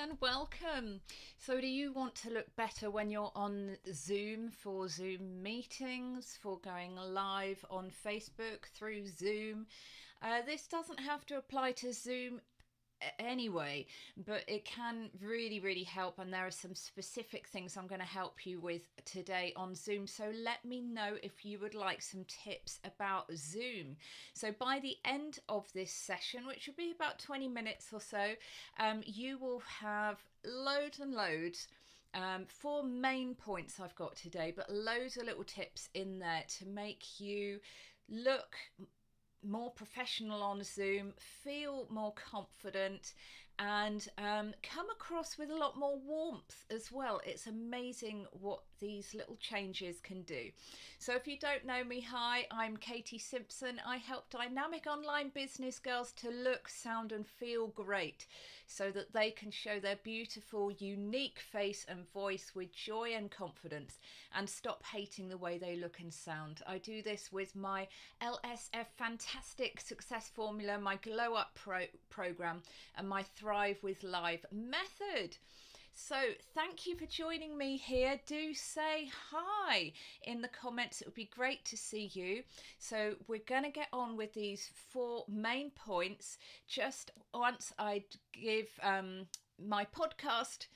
and welcome. So do you want to look better when you're on Zoom for Zoom meetings, for going live on Facebook through Zoom? This doesn't have to apply to Zoom anyway, but it can really help, and there are some specific things I'm going to help you with today on Zoom. So let me know if you would like some tips about Zoom. So by the end of this session, which will be about 20 minutes or so, you will have loads and loads, 4 main points I've got today, but loads of little tips in there to make you look more professional on Zoom, feel more confident, and come across with a lot more warmth as well. It's amazing what these little changes can do. So if you don't know me, hi, I'm Katie Simpson. I help dynamic online business girls to look, sound and feel great so that they can show their beautiful, unique face and voice with joy and confidence and stop hating the way they look and sound. I do this with my LSF Fantastic Success Formula, my Glow Up program and my Thrive with Live method. So thank you for joining me here. Do say hi in the comments. It would be great to see you. So we're going to get on with these 4 main points just once I give my podcast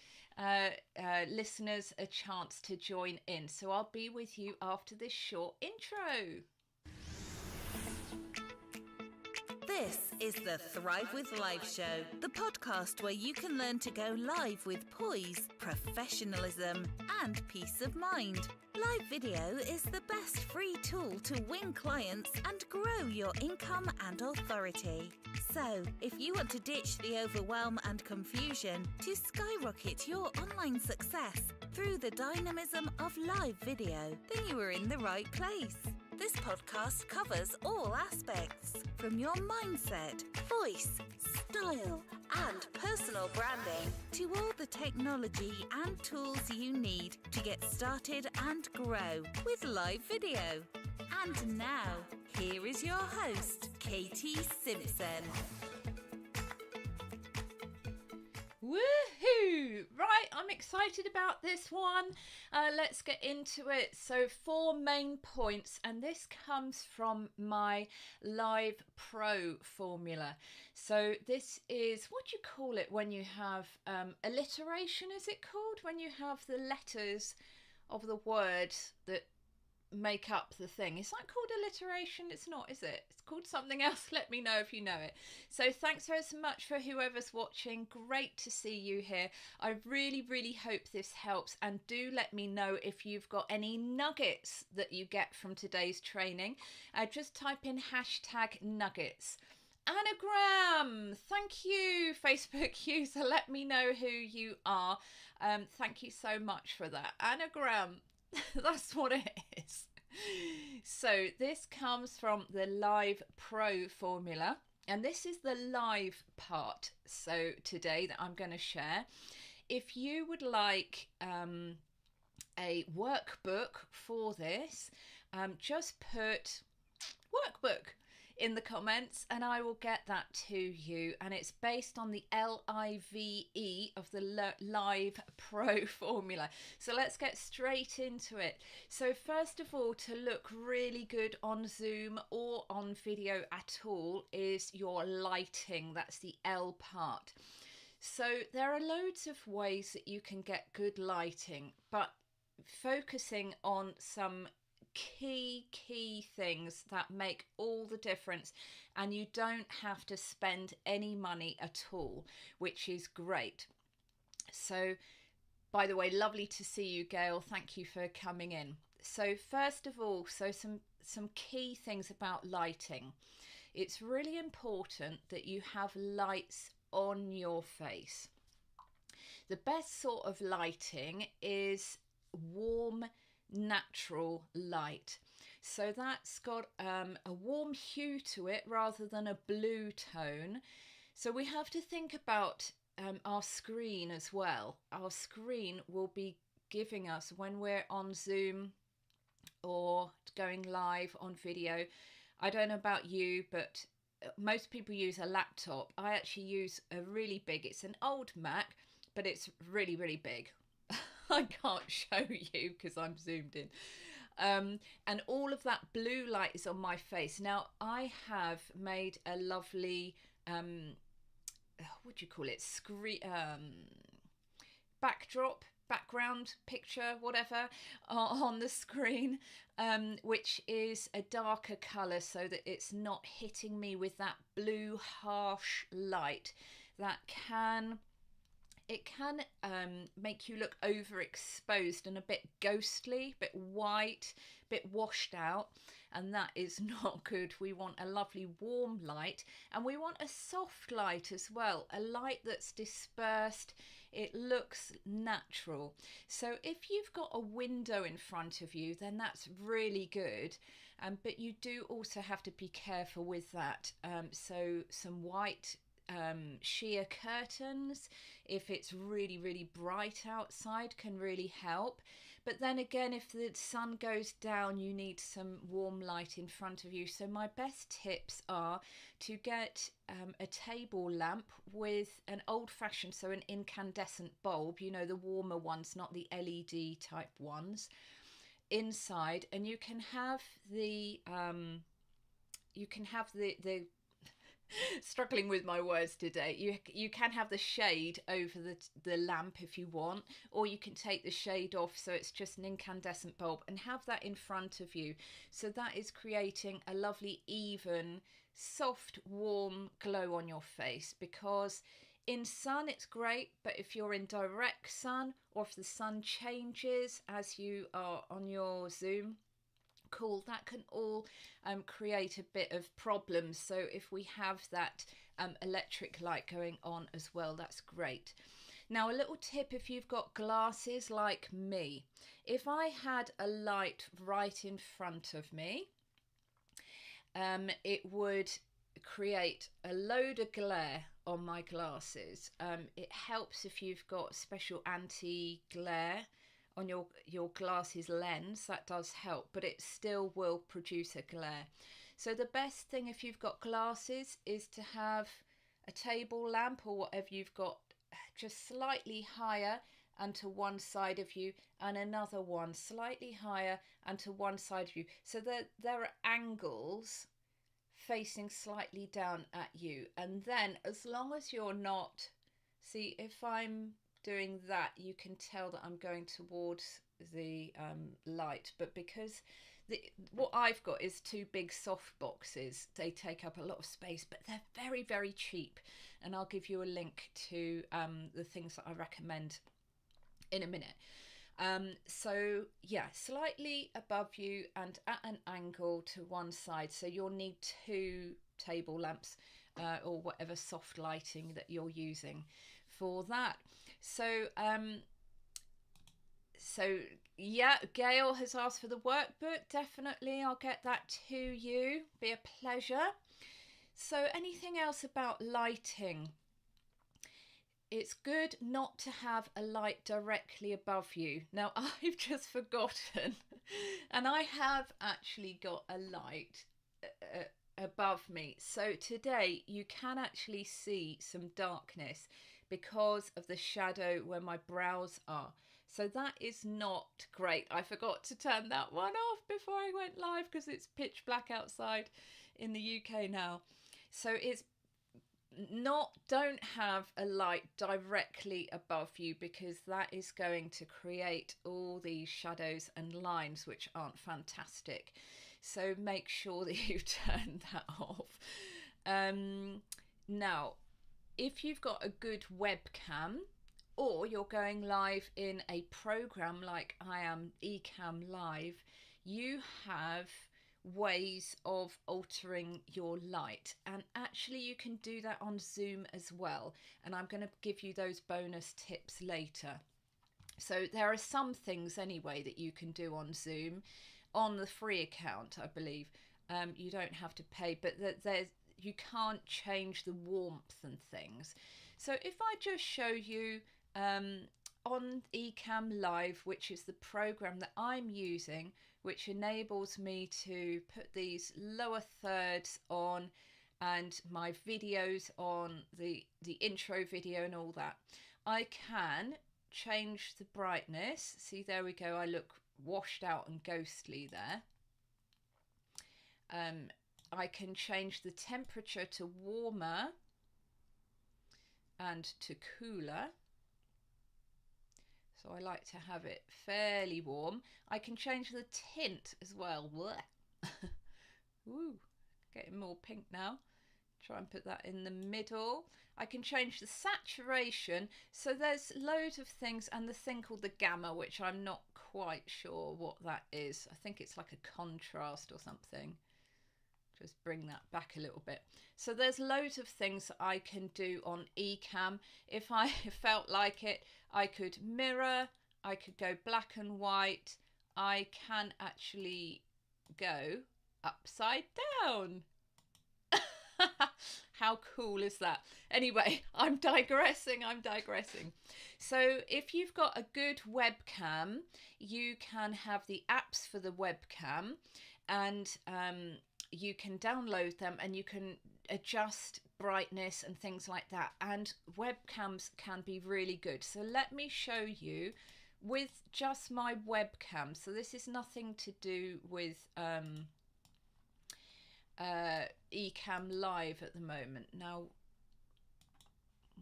listeners a chance to join in. So I'll be with you after this short intro. This is the Thrive with Live show, the podcast where you can learn to go live with poise, professionalism, and peace of mind. Live video is the best free tool to win clients and grow your income and authority. So, if you want to ditch the overwhelm and confusion to skyrocket your online success through the dynamism of live video, then you are in the right place. This podcast covers all aspects, from your mindset, voice, style, and personal branding to all the technology and tools you need to get started and grow with live video. And now, here is your host, Katie Simpson. Woohoo! Right, I'm excited about this one. Let's get into it. So 4 main points, and this comes from my Live Pro formula. So this is, what do you call it when you have alliteration, is it called? When you have the letters of the word that make up the thing. Is that called alliteration? It's not, is it? It's called something else. Let me know if you know it. So thanks very much for whoever's watching. Great to see you here. I really hope this helps, and do let me know if you've got any nuggets that you get from today's training. Just type in #nuggets. Anagram, thank you, Facebook user. Let me know who you are. Thank you so much for that. Anagram. That's what it is. So this comes from the Live Pro formula, and this is the live part. So today that I'm going to share. If you would like a workbook for this, just put workbook in the comments and I will get that to you, and it's based on the LIVE of the Live Pro formula. So let's get straight into it. So first of all, to look really good on Zoom or on video at all is your lighting. That's the L part. So there are loads of ways that you can get good lighting, but focusing on some key things that make all the difference, and you don't have to spend any money at all, which is great. So by the way, lovely to see you, Gail. Thank you for coming in. So first of all, some key things about lighting. It's really important that you have lights on your face. The best sort of lighting is warm, natural light. So that's got a warm hue to it rather than a blue tone. So we have to think about our screen as well. Our screen will be giving us, when we're on Zoom or going live on video, I don't know about you, but most people use a laptop. I actually use a really big, it's an old Mac, but it's really, really big. I can't show you because I'm zoomed in. And all of that blue light is on my face. Now, I have made a lovely, what do you call it? Background picture, whatever, on the screen, which is a darker colour so that it's not hitting me with that blue harsh light that can make you look overexposed and a bit ghostly, bit white, bit washed out, and that is not good. We want a lovely warm light, and we want a soft light as well, a light that's dispersed. It looks natural. So if you've got a window in front of you, then that's really good. But you do also have to be careful with that. So some white sheer curtains, if it's really, really bright outside, can really help. But then again, if the sun goes down, you need some warm light in front of you. So my best tips are to get a table lamp with an old-fashioned, so an incandescent bulb, you know, the warmer ones, not the LED type ones, inside, and you can have the struggling with my words today. You can have the shade over the lamp if you want, or you can take the shade off so it's just an incandescent bulb and have that in front of you. So that is creating a lovely, even, soft, warm glow on your face, because in sun it's great, but if you're in direct sun, or if the sun changes as you are on your Zoom call, that can all create a bit of problems. So if we have that electric light going on as well, that's great. Now, a little tip, if you've got glasses like me, if I had a light right in front of me, it would create a load of glare on my glasses. It helps if you've got special anti-glare on your glasses lens. That does help, but it still will produce a glare. So the best thing if you've got glasses is to have a table lamp or whatever you've got just slightly higher and to one side of you, and another one slightly higher and to one side of you, so that there are angles facing slightly down at you. And then, as long as you're not, see, if I'm doing that, you can tell that I'm going towards the light, but because what I've got is two big soft boxes, they take up a lot of space, but they're very, very cheap, and I'll give you a link to the things that I recommend in a minute. So yeah, slightly above you and at an angle to one side, so you'll need two table lamps or whatever soft lighting that you're using for that. So yeah, Gail has asked for the workbook. Definitely, I'll get that to you. Be a pleasure. So anything else about lighting? It's good not to have a light directly above you. Now, I've just forgotten, and I have actually got a light above me. So today you can actually see some darkness because of the shadow where my brows are. So that is not great. I forgot to turn that one off before I went live because it's pitch black outside in the UK now. So it's don't have a light directly above you, because that is going to create all these shadows and lines which aren't fantastic. So make sure that you turn that off. Now, if you've got a good webcam, or you're going live in a program like I am, Ecamm Live, you have ways of altering your light, and actually you can do that on Zoom as well, and I'm going to give you those bonus tips later. So there are some things anyway that you can do on Zoom on the free account, I believe. You don't have to pay, but you can't change the warmth and things. So if I just show you on Ecamm Live, which is the program that I'm using, which enables me to put these lower thirds on and my videos on, the intro video and all that. I can change the brightness. See, there we go. I look washed out and ghostly there. I can change the temperature to warmer and to cooler. So I like to have it fairly warm. I can change the tint as well. Ooh, getting more pink now. Try and put that in the middle. I can change the saturation. So there's loads of things, and the thing called the gamma, which I'm not quite sure what that is. I think it's like a contrast or something. Just bring that back a little bit. So there's loads of things that I can do on Ecamm. If I felt like it, I could mirror, I could go black and white. I can actually go upside down. How cool is that? Anyway, I'm digressing. So if you've got a good webcam, you can have the apps for the webcam, and you can download them and you can adjust brightness and things like that. And webcams can be really good. So let me show you with just my webcam. So this is nothing to do with Ecamm Live at the moment. Now,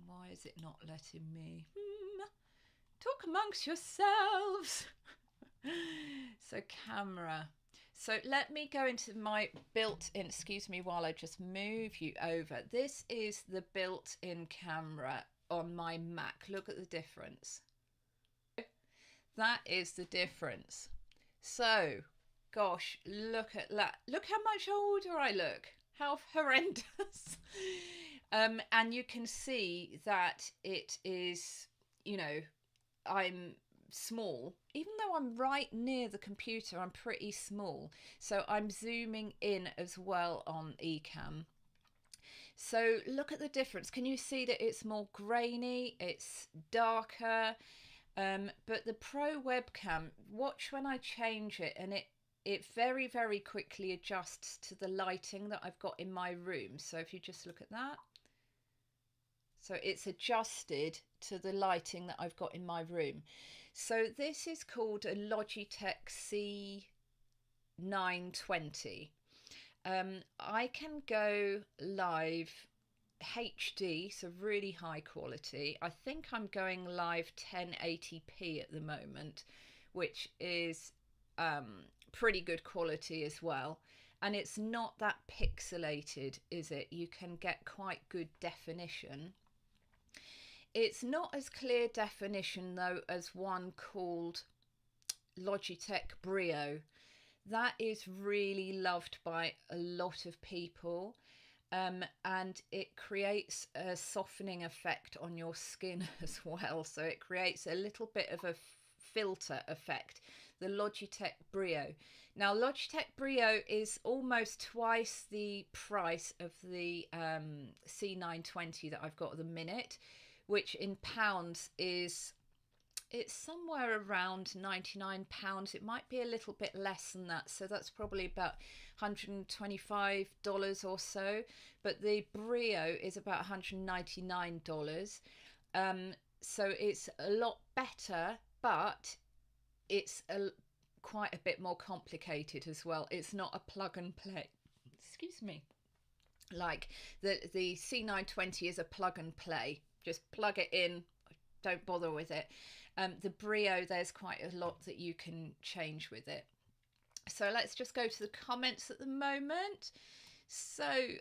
why is it not letting me? Talk amongst yourselves. So camera. So let me go into my built-in, excuse me while I just move you over. This is the built-in camera on my Mac. Look at the difference. That is the difference. So, gosh, look at that. Look how much older I look. How horrendous. And you can see that it is, you know, I'm small. Even though I'm right near the computer, I'm pretty small. So I'm zooming in as well on Ecamm. So look at the difference. Can you see that it's more grainy? It's darker. But the Pro webcam, watch when I change it, and it very, very quickly adjusts to the lighting that I've got in my room. So if you just look at that. So it's adjusted to the lighting that I've got in my room. So this is called a Logitech C920. I can go live HD, so really high quality. I think I'm going live 1080p at the moment, which is pretty good quality as well. And it's not that pixelated, is it? You can get quite good definition. It's not as clear definition though as one called Logitech Brio. That is really loved by a lot of people, and it creates a softening effect on your skin as well. So it creates a little bit of a filter effect, the Logitech Brio. Now Logitech Brio is almost twice the price of the C920 that I've got at the minute, which in pounds is, it's somewhere around £99. It might be a little bit less than that, so that's probably about $125 or so, but the Brio is about $199. So it's a lot better, but it's quite a bit more complicated as well. It's not a plug and play, excuse me, like the C920 is a plug and play. Just plug it in, don't bother with it. The Brio, there's quite a lot that you can change with it. So let's just go to the comments at the moment. So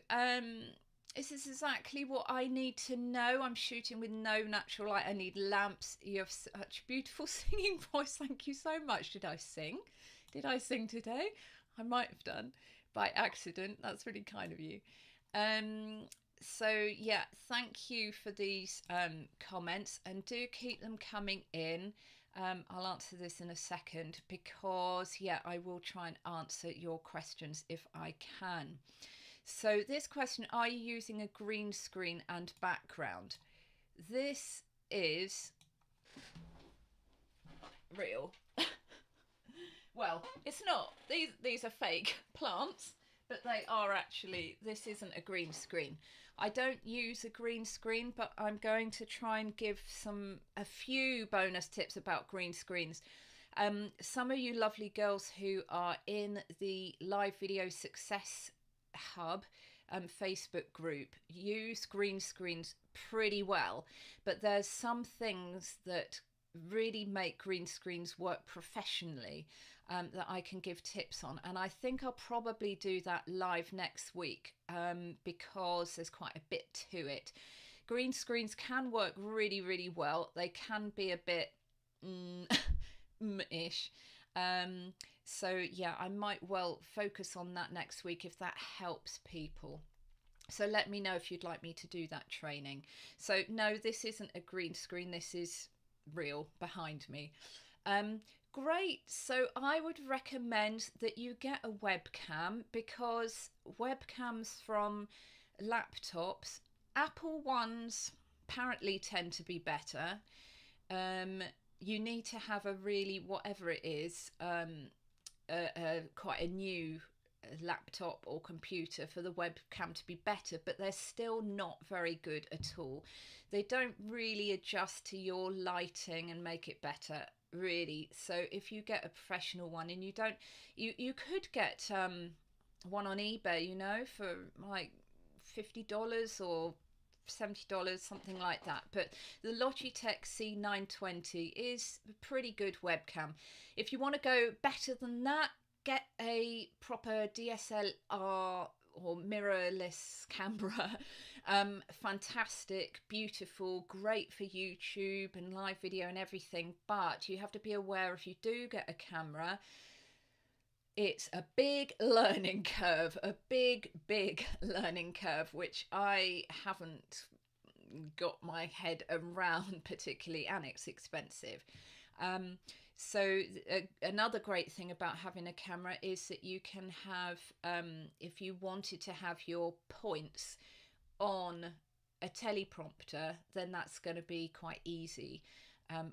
this is exactly what I need to know. I'm shooting with no natural light. I need lamps. You have such beautiful singing voice. Thank you so much. Did I sing? Did I sing today? I might have done by accident. That's really kind of you. So yeah, thank you for these comments, and do keep them coming in. I'll answer this in a second, because yeah, I will try and answer your questions if I can. So this question, are you using a green screen and background? This is real. Well, it's not. These are fake plants, But they are actually, this isn't a green screen. I don't use a green screen, but I'm going to try and give a few bonus tips about green screens. Some of you lovely girls who are in the Live Video Success Hub Facebook group use green screens pretty well, but there's some things that really make green screens work professionally that I can give tips on, and I think I'll probably do that live next week because there's quite a bit to it. Green screens can work really, really well. They can be a bit ish. So yeah, I might well focus on that next week if that helps people. So let me know if you'd like me to do that training. So no, this isn't a green screen. This is real behind me. Great. So I would recommend that you get a webcam, because webcams from laptops, Apple ones apparently tend to be better. You need to have a really, whatever it is, quite a new laptop or computer for the webcam to be better, but they're still not very good at all. They don't really adjust to your lighting and make it better, really. So if you get a professional one, and you could get one on eBay, you know, for like $50 or $70, something like that. But the Logitech C920 is a pretty good webcam. If you want to go better than that, get a proper DSLR or mirrorless camera. Fantastic, beautiful, great for YouTube and live video and everything. But you have to be aware, if you do get a camera, it's a big learning curve, a big learning curve, which I haven't got my head around particularly, and it's expensive. So another great thing about having a camera is that you can have, if you wanted to have your points on a teleprompter, then that's going to be quite easy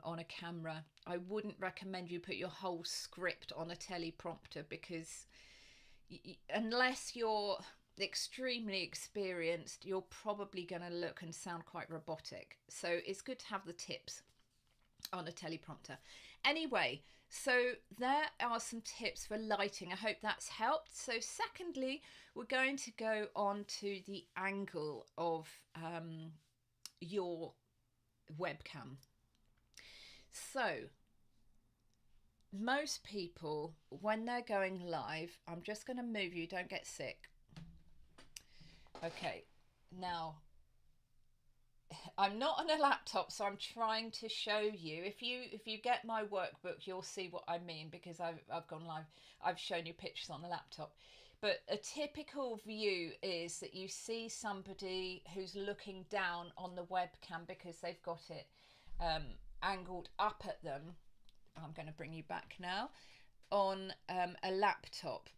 on a camera. I wouldn't recommend you put your whole script on a teleprompter, because unless you're extremely experienced, you're probably going to look and sound quite robotic. So it's good to have the tips on a teleprompter. Anyway, so there are some tips for lighting. I hope that's helped. So secondly, we're going to go on to the angle of your webcam. So most people, when they're going live, I'm just going to move you, don't get sick. Okay, now I'm not on a laptop, so I'm trying to show you. If you get my workbook, you'll see what I mean, because I've gone live. I've shown you pictures on the laptop. But a typical view is that you see somebody who's looking down on the webcam because they've got it angled up at them. I'm going to bring you back now. On a laptop.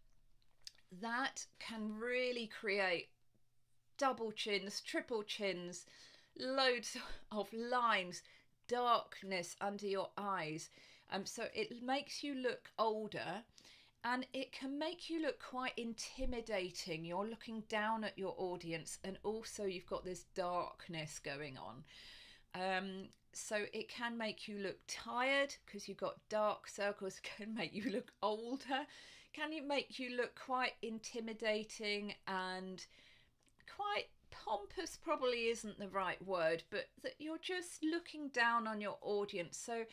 That can really create double chins, triple chins, loads of lines, darkness under your eyes. So it makes you look older, and it can make you look quite intimidating. You're looking down at your audience, and also you've got this darkness going on. So it can make you look tired because you've got dark circles. It can make you look older. Can you make you look quite intimidating and quite pompous? Probably isn't the right word, but that you're just looking down on your audience. So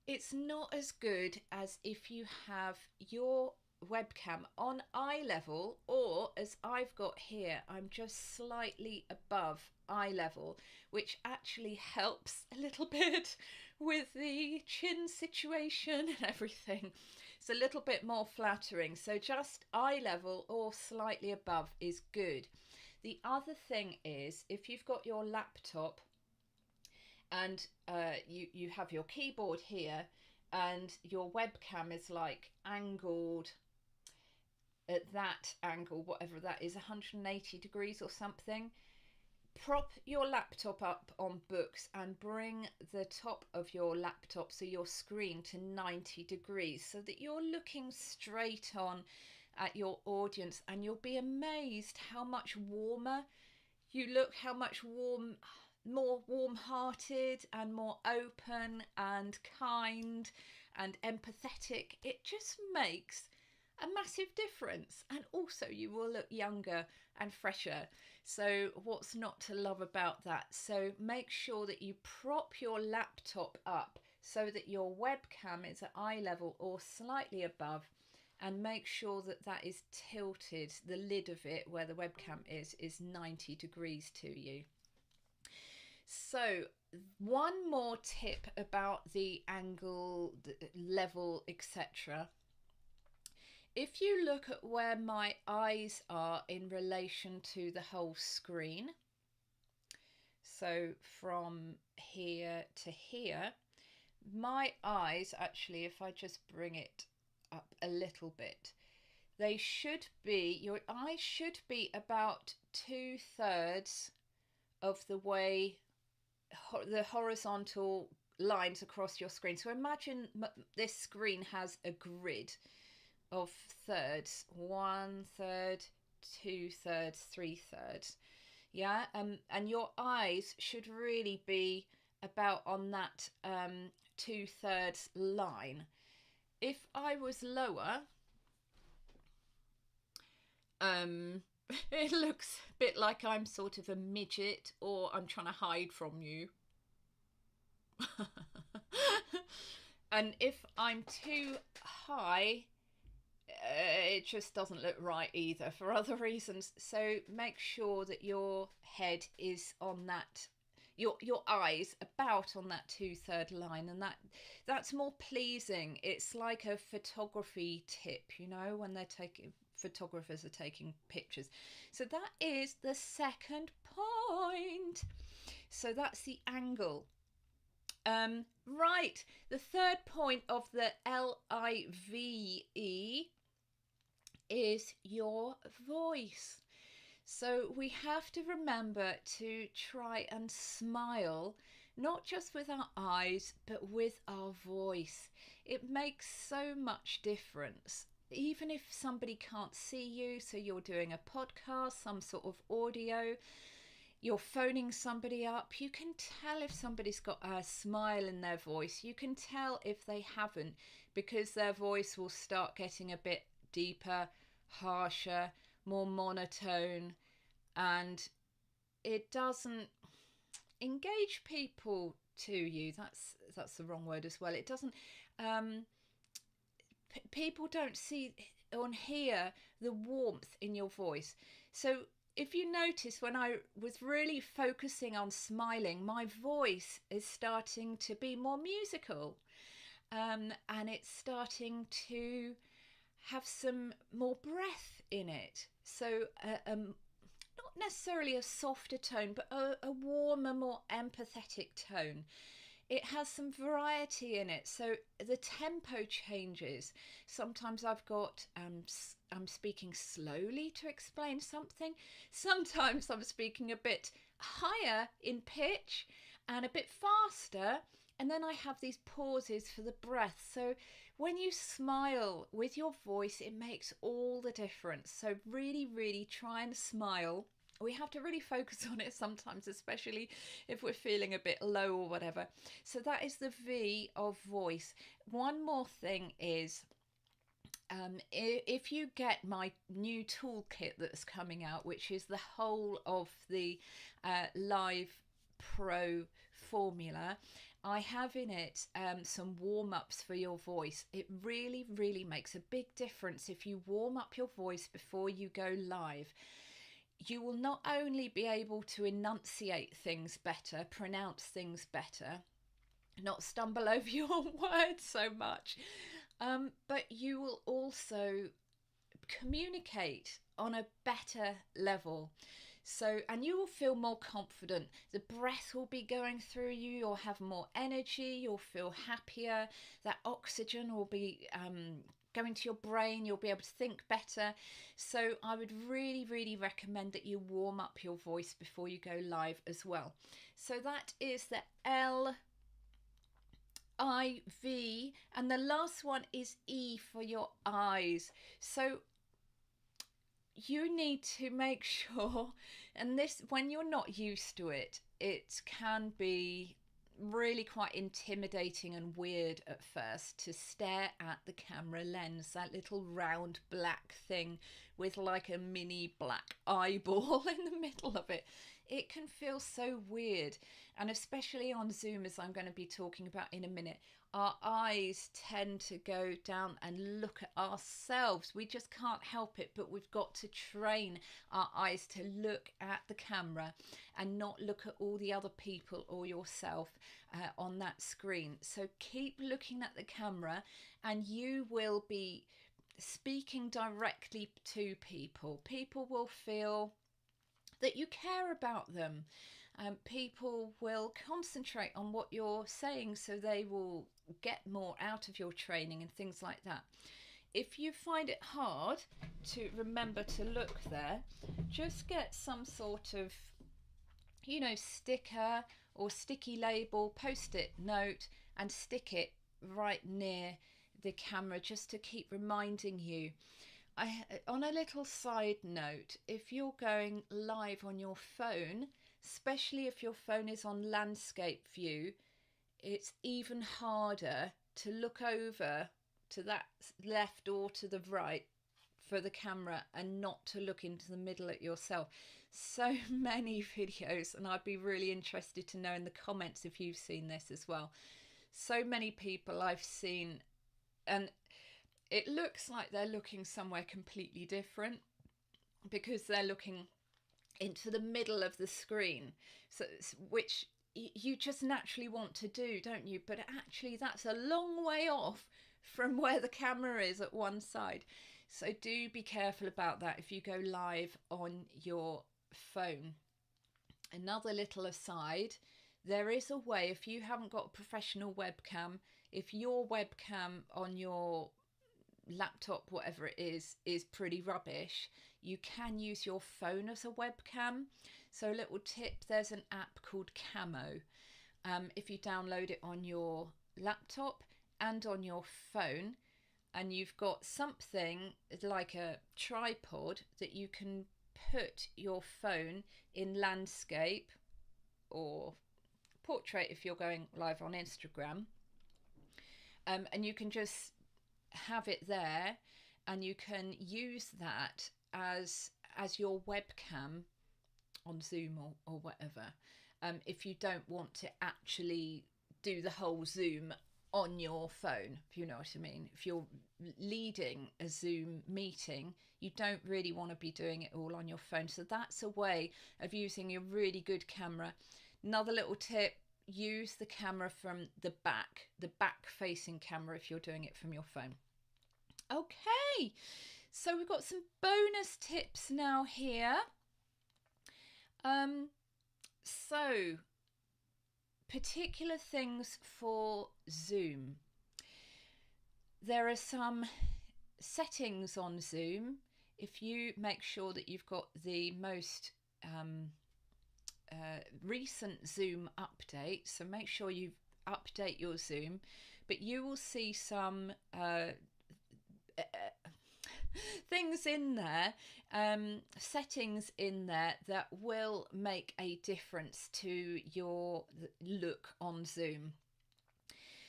it's not as good as if you have your webcam on eye level, or as I've got here, I'm just slightly above eye level, which actually helps a little bit with the chin situation and everything. It's a little bit more flattering. So just eye level or slightly above is good. The other thing is, if you've got your laptop and you have your keyboard here, and your webcam is like angled at that angle, whatever that is, 180 degrees or something, prop your laptop up on books and bring the top of your laptop, so your screen, to 90 degrees, so that you're looking straight on at your audience, and you'll be amazed how much warmer you look, how much more warm-hearted and more open and kind and empathetic. It just makes a massive difference, and also you will look younger and fresher. So what's not to love about that? So make sure that you prop your laptop up so that your webcam is at eye level or slightly above, and make sure that that is tilted, the lid of it where the webcam is 90 degrees to you. So one more tip about the angle, the level, etc. If you look at where my eyes are in relation to the whole screen, so from here to here, my eyes, actually, if I just bring it up a little bit, they should be, your eyes should be about 2/3 of the way, the horizontal lines across your screen. So imagine this screen has a grid of thirds: 1/3, 2/3, 3/3. Yeah, and your eyes should really be about on that 2/3 line. If I was lower, it looks a bit like I'm sort of a midget, or I'm trying to hide from you. And if I'm too high, it just doesn't look right either for other reasons. So make sure that your head is on that, your eyes about on that 2/3 line, and that's more pleasing. It's like a photography tip, you know, when photographers are taking pictures. So that is the second point. So that's the angle. Right, the third point of the LIVE is your voice. So we have to remember to try and smile, not just with our eyes, but with our voice. It makes so much difference. Even if somebody can't see you, so you're doing a podcast, some sort of audio, you're phoning somebody up, you can tell if somebody's got a smile in their voice. You can tell if they haven't, because their voice will start getting a bit deeper, harsher, more monotone, and it doesn't engage people to you. That's the wrong word as well. It doesn't, people don't see or hear the warmth in your voice. So if you notice, when I was really focusing on smiling, my voice is starting to be more musical, and it's starting to have some more breath in it. So not necessarily a softer tone, but a warmer, more empathetic tone. It has some variety in it, so the tempo changes. Sometimes I've got I'm speaking slowly to explain something. Sometimes I'm speaking a bit higher in pitch and a bit faster, and then I have these pauses for the breath. So when you smile with your voice, it makes all the difference. So really, really try and smile. We have to really focus on it sometimes, especially if we're feeling a bit low or whatever. So that is the V of voice. One more thing is, if you get my new toolkit that's coming out, which is the whole of the Live Pro formula, I have in it some warm-ups for your voice. It really, really makes a big difference if you warm up your voice before you go live. You will not only be able to enunciate things better, pronounce things better, not stumble over your words so much, but you will also communicate on a better level. So, and you will feel more confident. The breath will be going through you. You'll have more energy. You'll feel happier. That oxygen will be going to your brain. You'll be able to think better. So I would really, really recommend that you warm up your voice before you go live as well. So that is the LIV, and the last one is E for your eyes. So you need to make sure, and this, when you're not used to it, it can be really quite intimidating and weird at first to stare at the camera lens, that little round black thing with like a mini black eyeball in the middle of it. It can feel so weird, and especially on Zoom, as I'm going to be talking about in a minute, our eyes tend to go down and look at ourselves. We just can't help it, but we've got to train our eyes to look at the camera and not look at all the other people or yourself on that screen. So keep looking at the camera, and you will be speaking directly to people. People will feel that you care about them. People will concentrate on what you're saying, so they will get more out of your training and things like that. If you find it hard to remember to look there, just get some sort of, sticker or sticky label, post-it note, and stick it right near the camera just to keep reminding you. On a little side note, if you're going live on your phone, especially if your phone is on landscape view, it's even harder to look over to that left or to the right for the camera and not to look into the middle at yourself. So many videos, and I'd be really interested to know in the comments if you've seen this as well. So many people I've seen, and it looks like they're looking somewhere completely different because they're looking into the middle of the screen, so which you just naturally want to do, don't you? But actually that's a long way off from where the camera is at one side. So do be careful about that if you go live on your phone. Another little aside, there is a way, if you haven't got a professional webcam, if your webcam on your laptop, whatever it is pretty rubbish, you can use your phone as a webcam. So a little tip, there's an app called Camo. If you download it on your laptop and on your phone, and you've got something like a tripod that you can put your phone in landscape or portrait if you're going live on Instagram, and you can just have it there, and you can use that as your webcam on Zoom or whatever, if you don't want to actually do the whole Zoom on your phone, if you know what I mean. If you're leading a Zoom meeting, you don't really want to be doing it all on your phone. So that's a way of using a really good camera. Another little tip, use the camera from the back facing camera if you're doing it from your phone. Okay, so we've got some bonus tips now here. So particular things for Zoom. There are some settings on Zoom. If you make sure that you've got the most recent Zoom update, so make sure you update your Zoom, but you will see some things in there, settings in there that will make a difference to your look on Zoom.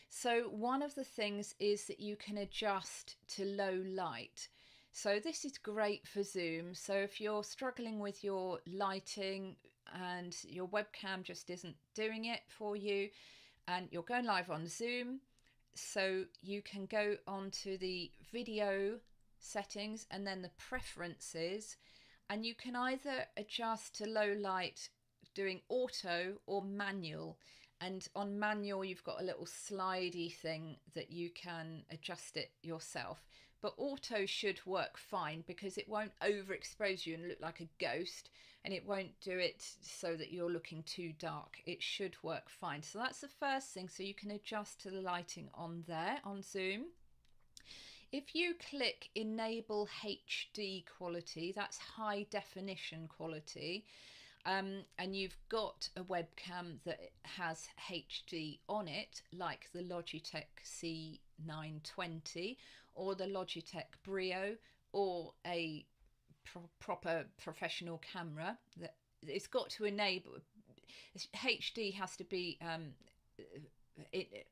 So one of the things is that you can adjust to low light. So this is great for Zoom. So if you're struggling with your lighting and your webcam just isn't doing it for you, and you're going live on Zoom, so you can go onto the video settings and then the preferences, and you can either adjust to low light doing auto or manual. And on manual you've got a little slidey thing that you can adjust it yourself, but auto should work fine because it won't overexpose you and look like a ghost, and it won't do it so that you're looking too dark. It should work fine. So that's the first thing. So you can adjust to the lighting on there on Zoom. If you click enable HD quality, that's high definition quality, and you've got a webcam that has HD on it, like the Logitech C920 or the Logitech Brio or a proper professional camera. That it's got to enable HD has to be it,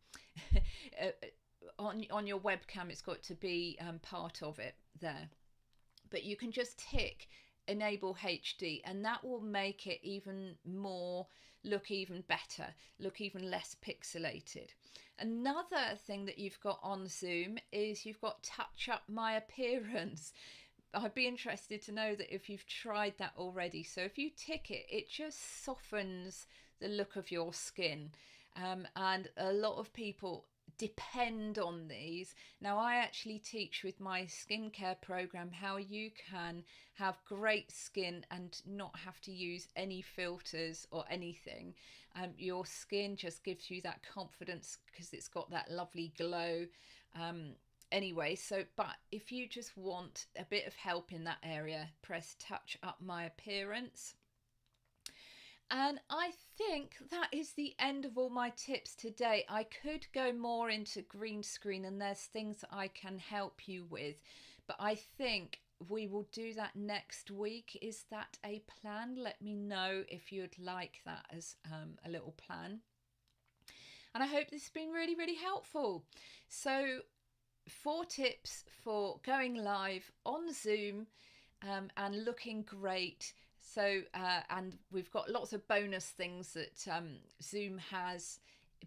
on your webcam. It's got to be part of it there. But you can just tick enable HD, and that will make it even more look even better, look even less pixelated. Another thing that you've got on Zoom is you've got touch up my appearance. I'd be interested to know that if you've tried that already. So if you tick it, it just softens the look of your skin. And a lot of people depend on these. Now, I actually teach with my skincare program how you can have great skin and not have to use any filters or anything. Your skin just gives you that confidence because it's got that lovely glow. Anyway, so but if you just want a bit of help in that area, press touch up my appearance. And I think that is the end of all my tips today. I could go more into green screen, and there's things that I can help you with, but I think we will do that next week. Is that a plan? Let me know if you'd like that as a little plan. And I hope this has been really, really helpful. So 4 tips for going live on Zoom and looking great. So and we've got lots of bonus things that Zoom has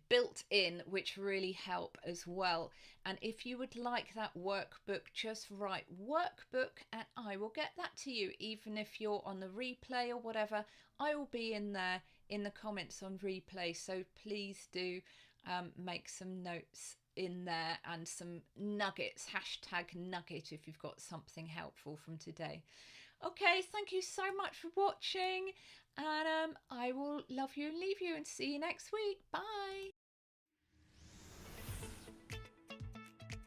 built in which really help as well. And if you would like that workbook, just write workbook and I will get that to you. Even if you're on the replay or whatever, I will be in there in the comments on replay. So please do make some notes in there and some nuggets, #nugget, if you've got something helpful from today. Okay, thank you so much for watching, and I will love you and leave you and see you next week. Bye.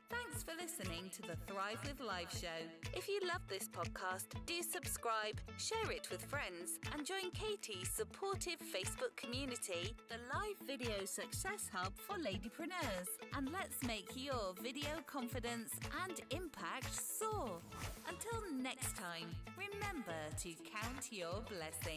Thanks for listening to the Thrive with Live show. If you love this podcast, do subscribe, share it with friends, and join Katie's supportive Facebook community, the Live Video Success Hub for Ladypreneurs. And let's make your video confidence and impact soar. Until next time, remember to count your blessings.